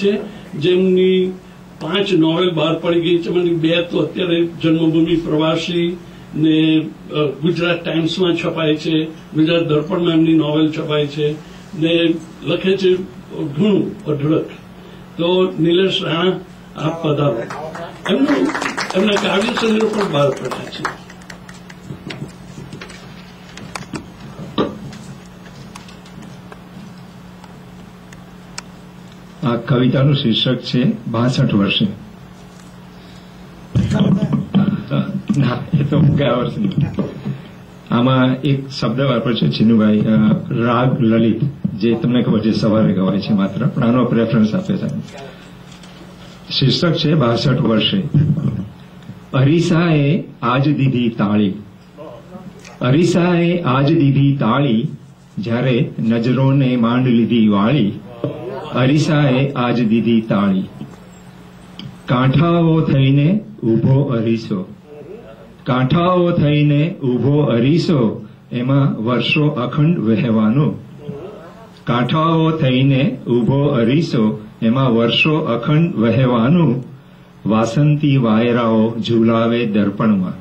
છે જેમની 5 નોવેલ બહાર પડી ગઈ છે, એમાંની 2 તો અત્યારે જન્મભૂમિ પ્રવાસી ને ગુજરાત ટાઈમ્સમાં છપાય છે, ગુજરાત દર્પણમાં એમની નોવેલ છપાય છે ને લખે છે ઘણું અઢળક. તો નિલેશ રાણા આપ પધારો. એમના કાવ્ય સંગ્રહ પણ બહાર પડ્યા છે. આ કવિતાનું શીર્ષક છે 62 વર્ષે. ના, એ તો ગયા વર્ષની. આમાં એક શબ્દ વાપર્યો છે ચિનુભાઈ, રાગ લલિત, જે તમને ખબર છે સવારે ગવાય છે માત્ર, પણ આનો પ્રેફરન્સ આપે છે. શીર્ષક છે 62 વર્ષે. અરીસાએ આજ દીધી તાળી, અરીસાએ આજ દીધી તાળી, જ્યારે નજરોને માંડ લીધી વાળી, અરીસાએ આજ દીધી તાળી. કાંઠાઓ થઈને ઊભો અરીસો, કાંઠાઓ થઈને ઊભો અરીસો, એમાં વર્ષો અખંડ વહેવાનું. કાંઠાઓ થઈને ઊભો અરીસો, એમાં વર્ષો અખંડ વહેવાનું. વાસંતી વાયરાઓ ઝૂલાવે દર્પણમાં,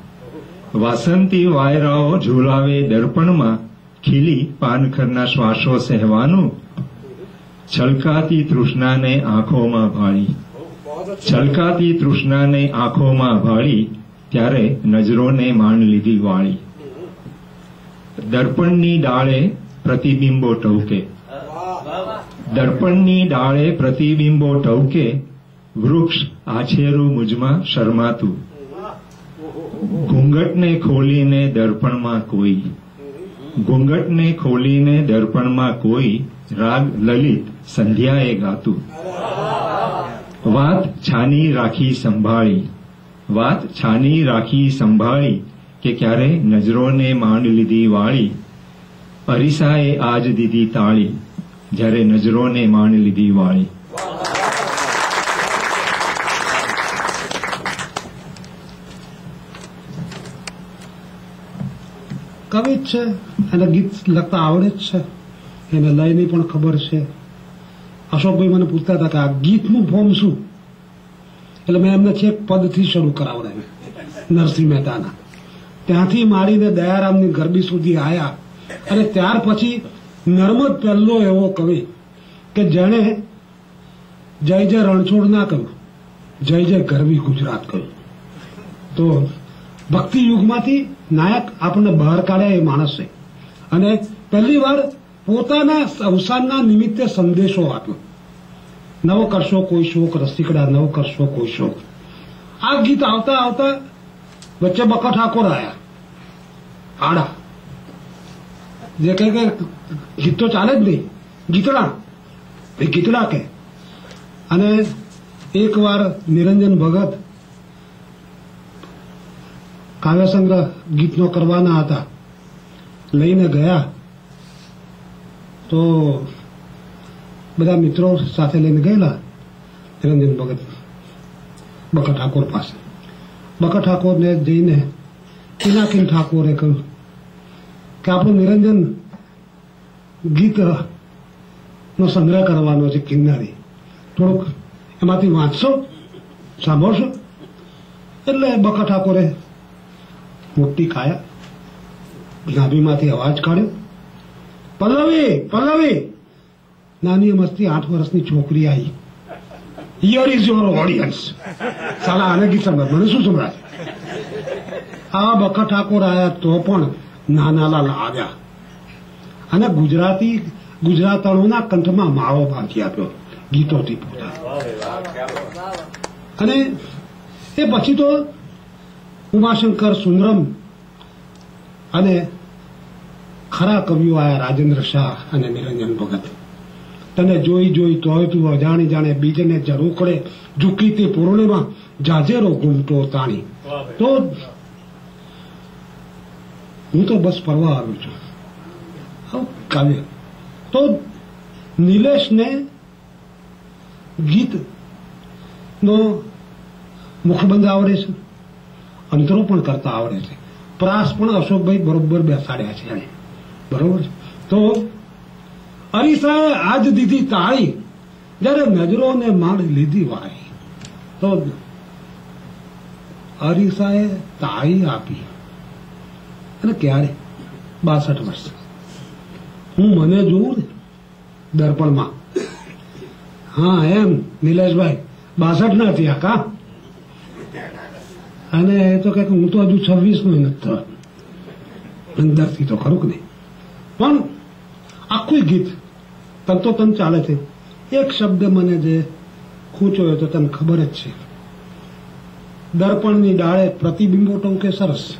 વાસંતી વાયરાઓ ઝૂલાવે દર્પણમાં, ખીલી પાનખરના શ્વાસો સહેવાનું. છલકાતી તૃષ્ણાને આંખોમાં ભાળી, છલકાતી તૃષ્ણાને આંખોમાં ભાળી, ત્યારે નજરોને માંડ લીધી વાળી. દર્પણની ડાળે પ્રતિબિંબો ટવકે, દર્પણની ડાળે પ્રતિબિંબો ટવકે, વૃક્ષ આછેરું મુજમાં શરમાતું. ઘૂંઘટને ખોલીને દર્પણમાં કોઈ, ઘૂંઘટને ખોલીને દર્પણમાં કોઈ, રાગ લલિત સંધ્યાએ ગાતું. વાત છાની રાખી સંભાળી, વાત છાની રાખી સંભાળી, કે ક્યારે નજરોને માંડ લીધી વાળી. અરીસાએ આજ દીધી તાળી, જ્યારે નજરોને માંડ લીધી વાળી. કવિ જ છે, એને ગીત લખતા આવડે જ છે, એને લયની પણ ખબર છે. અશોકભાઈ મને પૂછતા હતા કે આ ગીતનું ફોર્મ શું, એટલે મેં એમને છેક પદથી શરૂ કરાવડાવ્યું, નરસિંહ મહેતાના. ત્યાંથી માંડીને દયારામની ગરબી સુધી આવ્યા, અને ત્યાર પછી નર્મદ પહેલો એવો કવિ કે જેણે જય જય રણછોડ ના કહ્યું, જય જય ગરવી ગુજરાત કહ્યું. તો ભક્તિ યુગમાંથી નાયક આપણને બહાર કાઢ્યા એ માણસ છે. અને પહેલી વાર પોતાના અવસાનના નિમિત્તે સંદેશો આપ્યો, નવો કરશો કોઈ શોક રસિકડા, નવો કરશો કોઈ શોક. આ ગીત આવતા આવતા વચ્ચે બકા ઠાકોર આવ્યા, આડા, જે કહે કે ગીત તો ચાલે જ નહીં, ગીતડા, એ ગીતડા કે. અને એક વાર નિરંજન ભગત કાવ્ય સંગ્રહ ગીતનો કરવાના હતા, લઈને ગયા તો બધા મિત્રો સાથે લઈને ગયેલા નિરંજન ભગત બકા ઠાકોર પાસે. બકા ઠાકોરને જઈને પિનાકીન ઠાકોરે કહ્યું કે આપણું નિરંજન ગીત નો સંગ્રહ કરવાનો છે, કિન્નરી, થોડુંક એમાંથી વાંચશો, સાંભળશો. એટલે બકા ઠાકોરે મોટી કાયા નાભીમાંથી અવાજ કાઢ્યો, પલ્લવી પલ્લવી. નાની મસ્તી 8 વર્ષની છોકરી આવી, હિયર ઇઝ યોર ઓડિયન્સ. સાલા આને ગીત સંભળાય, મને શું સંભળાય. આ બકા ઠાકોર આવ્યા તો પણ નાનાલાલ આવ્યા, અને ગુજરાતણોના કંઠમાં માળો બાંધી આપ્યો ગીતોથી પોતા. અને એ પછી તો ઉમાશંકર સુંદરમ અને ખરા કવિઓ આયા, રાજેન્દ્ર શાહ અને નિરંજન ભગત. તને જોઈ જોઈ તોય તું અજાણી જાણે, બીજને જરૂકડે ઝૂકી તે પૂર્ણિમા, જાજેરો ઘૂમટો તાણી. તો હું તો બસ ફરવા આવ્યો છું કાવ્ય. તો નિલેશને ગીત નો મુખબંધ આવડે છે, અંતરો પણ કરતા આવડે છે, પ્રાસ પણ અશોકભાઈ બરોબર બેસાડ્યા છે એને, બરોબર છે. તો અરીસાએ આજ દીધી તાળી, જયારે નજરોને માંડ લીધી વાય તો અરીસાએ તાળી આપી. અને ક્યારે? 62 વર્ષ. હું મને જોઉં ને દર્પણમાં. હા એમ નિલેશભાઈ 62 ના થયા કા? અને એ તો કે હું તો હજુ 26 નો નથી થયો અંદરથી તો ખરું કે નહીં. પણ આખું ગીત તંતોતંત ચાલે છે. એક શબ્દ મને જે ખૂંચ્યો તો તને ખબર જ છે. દર્પણની ડાળે પ્રતિબિંબો ટોકે સરસ,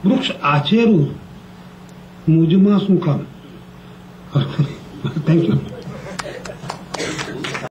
વૃક્ષ આછેરું મુજમાં શું કામ. Thank you.